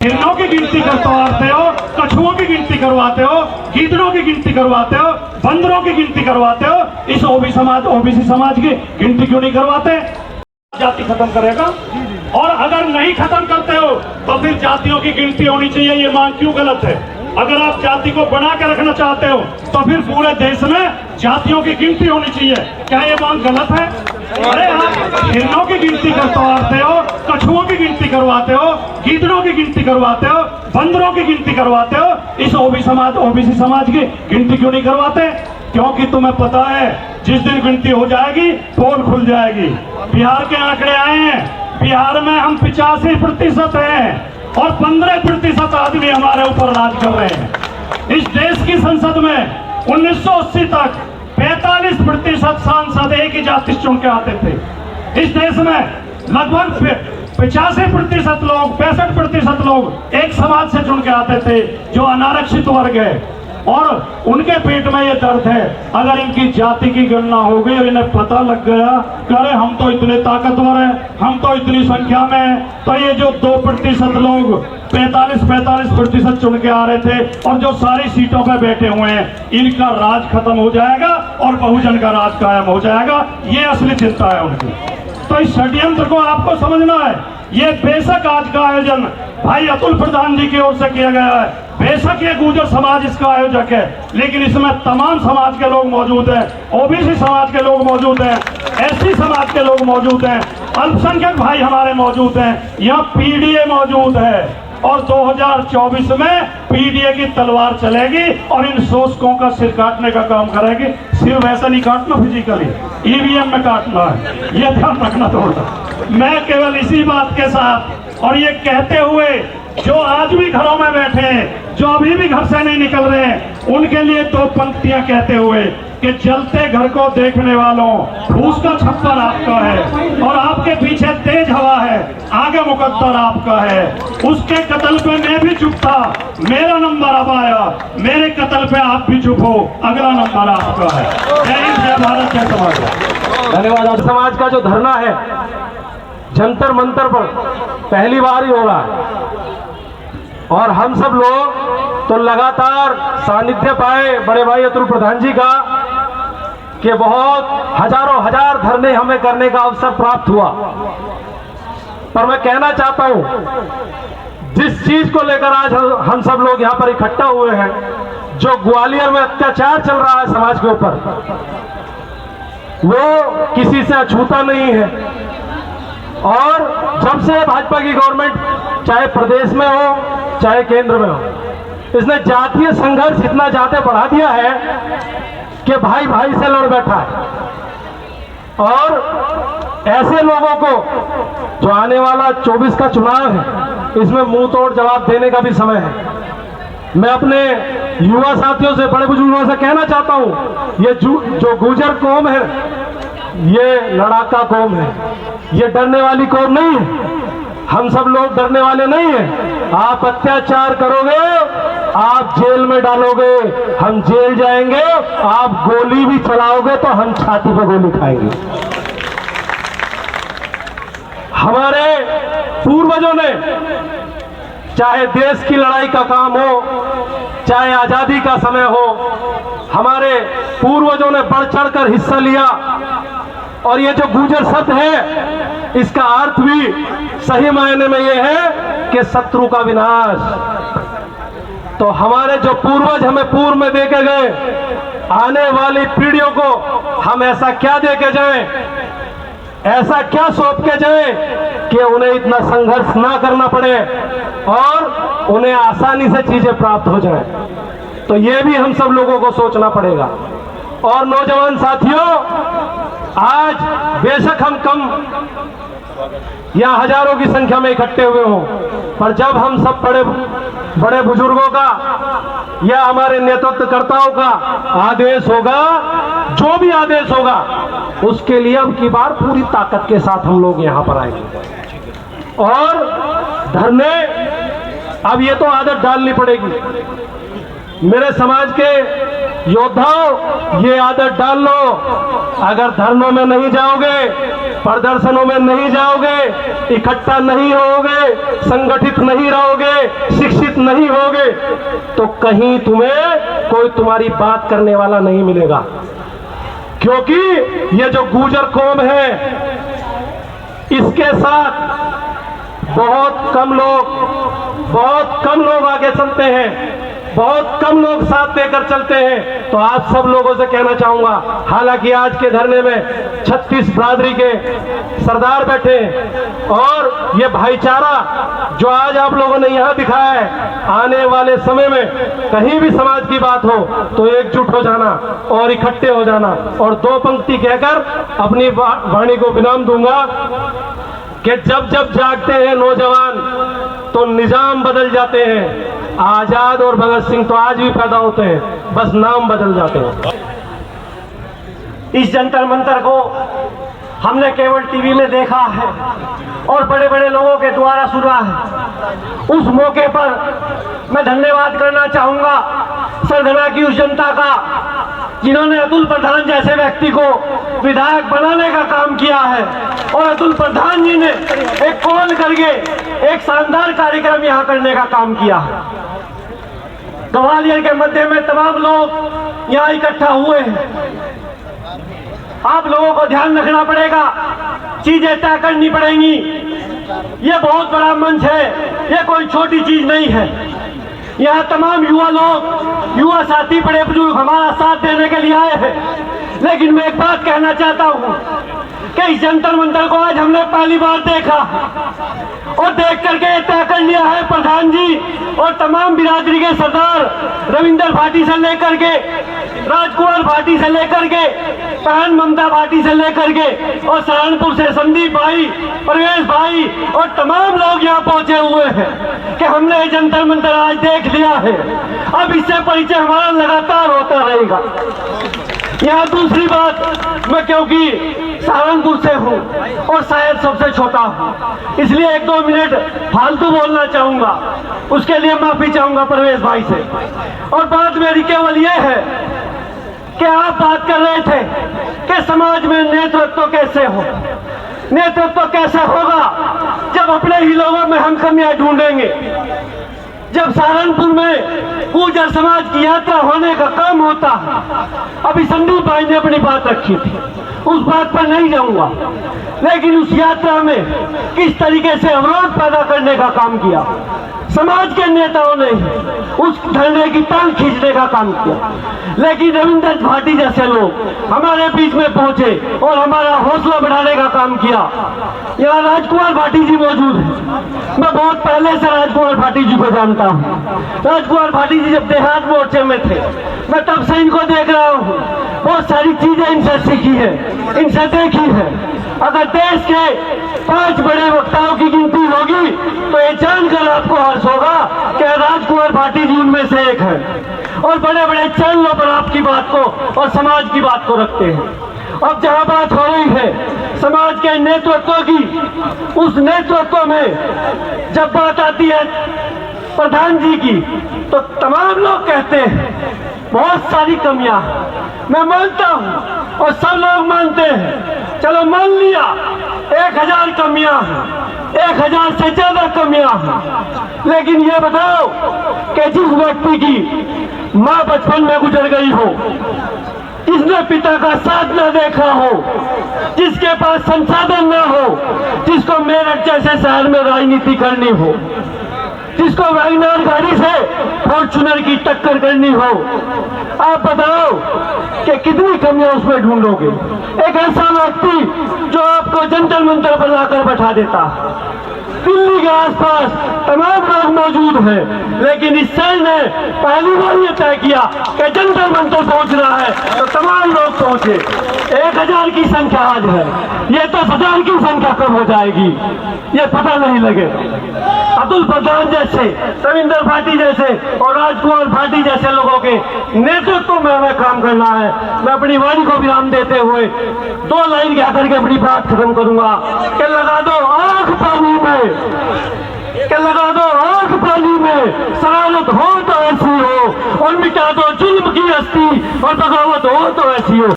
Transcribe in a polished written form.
हिरणों की गिनती करवाते हो, कछुओं की गिनती करवाते हो, गीदड़ों की गिनती करवाते हो, बंदरों की गिनती करवाते हो, इस ओबीसी समाज की गिनती क्यों नहीं करवाते? जाति खत्म करेगा। और अगर नहीं खत्म करते हो तो फिर जातियों की गिनती होनी चाहिए, ये मांग क्यों गलत है? अगर आप जाति को बना के रखना चाहते हो तो फिर पूरे देश में जातियों की गिनती होनी चाहिए। क्या ये मांग गलत है? अरे आप हिरणों की गिनती करवाते हो, कछुओं की गिनती करवाते हो, गीदड़ों की गिनती करवाते हो, बंदरों की गिनती करवाते हो, इस ओबीसी समाज की गिनती क्यों नहीं करवाते? क्योंकि तुम्हें पता है जिस दिन गिनती हो जाएगी पोल खुल जाएगी। बिहार के आंकड़े आए हैं, बिहार में हम 85% हैं और 15% आदमी हमारे ऊपर राज कर रहे हैं। इस देश की संसद में 1980 तक 45% सांसद एक ही जाति से चुन के आते थे। इस देश में लगभग 85% लोग 65% लोग एक समाज से चुन के आते थे जो अनारक्षित वर्ग है, और उनके पेट में ये दर्द है। अगर इनकी जाति की गणना हो गई और इन्हें पता लग गया कि अरे हम तो इतने ताकतवर हैं, हम तो इतनी संख्या में हैं, तो ये जो 2% लोग 45% चुन के आ रहे थे और जो सारी सीटों पे बैठे हुए हैं, इनका राज खत्म हो जाएगा और बहुजन का राज कायम हो जाएगा। ये असली चिंता है उनकी। तो इस षड्यंत्र को आपको समझना है। ये बेशक आज का आयोजन भाई अतुल प्रधान जी की ओर से किया गया है, बेशक ये गुर्जर समाज इसका आयोजक है, लेकिन इसमें तमाम समाज के लोग मौजूद हैं, ओबीसी समाज के लोग मौजूद हैं, एससी समाज के लोग मौजूद हैं, अल्पसंख्यक भाई हमारे मौजूद हैं, यहाँ पीडीए मौजूद है। और 2024 में पीडीए की तलवार चलेगी और इन शोषकों का सिर काटने का काम करेगी। सिर वैसा नहीं काटना फिजिकली, ईवीएम में काटना है, ये ध्यान रखना थोड़ा। मैं केवल इसी बात के साथ और ये कहते हुए जो आज भी घरों में बैठे हैं, जो अभी भी घर से नहीं निकल रहे हैं, उनके लिए 2 पंक्तियां कहते हुए कि जलते घर को देखने वालों, फूस का छप्पर आपका है और आपके पीछे तेज हवा है, आगे मुकद्दर आपका है। उसके कत्ल पे मैं भी चुप था, मेरा नंबर अब आया, मेरे कत्ल पे आप भी चुप हो, अगला नंबर आपका है। जय हिंद, जय भारत, जय समाज। धन्यवाद। आज समाज का जो धरना है जंतर मंतर पर पहली बार ही हो रहा है और हम सब लोग तो लगातार सानिध्य पाए बड़े भाई अतुल प्रधान जी का कि बहुत हजारों हजार धरने हमें करने का अवसर प्राप्त हुआ। पर मैं कहना चाहता हूं, जिस चीज को लेकर आज हम सब लोग यहां पर इकट्ठा हुए हैं, जो ग्वालियर में अत्याचार चल रहा है समाज के ऊपर, वो किसी से अछूता नहीं है। और जब से भाजपा की गवर्नमेंट चाहे प्रदेश में हो चाहे केंद्र में हो, इसने जातीय संघर्ष इतना ज्यादा बढ़ा दिया है कि भाई भाई से लड़ बैठा है। और ऐसे लोगों को जो आने वाला 24 का चुनाव है, इसमें मुंह तोड़ जवाब देने का भी समय है। मैं अपने युवा साथियों से, बड़े बुजुर्गों से कहना चाहता हूं, ये जो गुर्जर कौम है, ये लड़ाका कौम है, ये डरने वाली कौम नहीं है। हम सब लोग डरने वाले नहीं हैं। आप अत्याचार करोगे, आप जेल में डालोगे, हम जेल जाएंगे, आप गोली भी चलाओगे तो हम छाती पर गोली खाएंगे। हमारे पूर्वजों ने, चाहे देश की लड़ाई का काम हो, चाहे आजादी का समय हो, हमारे पूर्वजों ने बढ़ चढ़कर हिस्सा लिया। और ये जो गुर्जर शब्द है, इसका अर्थ भी सही मायने में ये है कि शत्रु का विनाश। तो हमारे जो पूर्वज हमें पूर्व में देके गए, आने वाली पीढ़ियों को हम ऐसा क्या देके जाएं, ऐसा क्या सौंप के जाएं कि उन्हें इतना संघर्ष ना करना पड़े और उन्हें आसानी से चीजें प्राप्त हो जाएं। तो ये भी हम सब लोगों को सोचना पड़ेगा। और नौजवान साथियों, आज बेशक हम कम या हजारों की संख्या में इकट्ठे हुए हों, पर जब हम सब बड़े बुजुर्गों का या हमारे नेतृत्वकर्ताओं का आदेश होगा, जो भी आदेश होगा, उसके लिए अब की बार पूरी ताकत के साथ हम लोग यहां पर आएंगे। और धरने, अब ये तो आदत डालनी पड़ेगी। मेरे समाज के योद्धाओं, ये आदत डाल लो। अगर धरनों में नहीं जाओगे, प्रदर्शनों में नहीं जाओगे, इकट्ठा नहीं होगे, संगठित नहीं रहोगे, शिक्षित नहीं होगे, तो कहीं तुम्हें कोई तुम्हारी बात करने वाला नहीं मिलेगा। क्योंकि ये जो गुर्जर कौम है, इसके साथ बहुत कम लोग आगे चलते हैं, बहुत कम लोग साथ देकर चलते हैं। तो आप सब लोगों से कहना चाहूंगा, हालांकि आज के धरने में 36 बिरादरी के सरदार बैठे हैं और ये भाईचारा जो आज आप लोगों ने यहाँ दिखाया है, आने वाले समय में कहीं भी समाज की बात हो तो एकजुट हो जाना और इकट्ठे हो जाना। और दो पंक्ति कहकर अपनी वाणी को विराम दूंगा कि जब जब जागते हैं नौजवान तो निजाम बदल जाते हैं। आजाद और भगत सिंह तो आज भी पैदा होते हैं, बस नाम बदल जाते हैं। इस जंतर मंतर को हमने केवल टीवी में देखा है और बड़े बड़े लोगों के द्वारा सुना है। उस मौके पर मैं धन्यवाद करना चाहूंगा सरगना की उस जनता का, जिन्होंने अतुल प्रधान जैसे व्यक्ति को विधायक बनाने का काम किया है। और अतुल प्रधान जी ने एक कॉल करके एक शानदार कार्यक्रम यहाँ करने का काम किया है। ग्वालियर के मध्य में तमाम लोग यहाँ इकट्ठा हुए हैं। आप लोगों को ध्यान रखना पड़ेगा, चीजें तय करनी पड़ेंगी। ये बहुत बड़ा मंच है, ये कोई छोटी चीज नहीं है। यहाँ तमाम युवा साथी, बड़े बुजुर्ग हमारा साथ देने के लिए आए हैं। लेकिन मैं एक बात कहना चाहता हूँ कि इस जंतर मंतर को आज हमने पहली बार देखा और देख करके तय कर लिया है प्रधान जी और तमाम बिरादरी के सरदार, रविंदर भाटी से लेकर के, राजकुमार भाटी से लेकर के, बहन ममता भाटी से लेकर के और सहारनपुर से संदीप भाई, परवेश भाई और तमाम लोग यहाँ पहुंचे हुए हैं कि हमने ये जंतर मंतर आज देख लिया है। अब इससे परिचय हमारा लगातार होता रहेगा। यहाँ दूसरी बात, मैं क्योंकि सहारनपुर से हूँ और शायद सबसे छोटा हूँ, इसलिए 1-2 मिनट फालतू बोलना चाहूंगा, उसके लिए माफी चाहूंगा प्रवेश भाई से। और बात मेरी केवल ये है कि आप बात कर रहे थे कि समाज में नेतृत्व कैसे हो। नेतृत्व कैसे होगा जब अपने ही लोगों में हम कमियां ढूंढेंगे। जब सहारनपुर में गुर्जर समाज की यात्रा होने का काम होता है, अभी संदीप भाई ने अपनी बात रखी थी, उस बात पर नहीं जाऊंगा, लेकिन उस यात्रा में किस तरीके से अवरोध पैदा करने का काम किया, समाज के नेताओं ने उस धरने की टांग खींचने का काम किया। लेकिन रविंदर भाटी जैसे लोग हमारे बीच में पहुंचे और हमारा हौसला बढ़ाने का काम किया। यहाँ राजकुमार भाटी जी मौजूद हैं, मैं बहुत पहले से राजकुमार भाटी जी को जानता हूँ। राजकुमार भाटी जी जब देहात मोर्चे में थे, मैं तब से इनको देख रहा हूँ, बहुत सारी चीजें इनसे सीखी है, इनसे देखी है। अगर देश के 5 बड़े वक्ताओं की गिनती होगी तो ये जानकर आपको हर्ष होगा कि राजकुमार भाटी जी उनमें से एक है और बड़े बड़े चैनलों पर आपकी बात को और समाज की बात को रखते हैं। अब जहां बात हो रही है समाज के नेतृत्व की, उस नेतृत्व में जब बात आती है प्रधान जी की, तो तमाम लोग कहते हैं बहुत सारी कमियां। मैं मानता हूं और सब लोग मानते हैं, चलो मान लिया 1000 कमियां हैं, 1000 से ज्यादा कमियां हैं। लेकिन ये बताओ कि जिस व्यक्ति की माँ बचपन में गुजर गई हो, जिसने पिता का साथ न देखा हो, जिसके पास संसाधन न हो, जिसको मेरठ जैसे शहर में राजनीति करनी हो, जिसको वैगनर गाड़ी से फॉर्च्यूनर की टक्कर करनी हो, आप बताओ कि कितनी कमियां उसमें ढूंढोगे। एक ऐसा व्यक्ति जो आपको जंतर मंतर पर लाकर बैठा देता। दिल्ली के आसपास तमाम लोग मौजूद हैं, लेकिन इस सेल ने पहली बार ये तय किया कि जंतर मंतर पहुंचना है तो तमाम लोग पहुंचे। 1000 की संख्या आज है, ये 10,000 की संख्या कब हो जाएगी ये पता नहीं लगेगा। अतुल प्रधान जैसे, रविंदर भाटी जैसे और राजकुमार भाटी जैसे लोगों के नेतृत्व में हमें काम करना है। मैं अपनी वाणी को विराम देते हुए 2 लाइन कह करके अपनी बात खत्म करूंगा कि लगा दो आंख पानी में, कि लगा दो आग पानी में, शरारत हो तो ऐसी हो, और मिटा दो जुल्म की हस्ती, और बगावत हो तो ऐसी हो।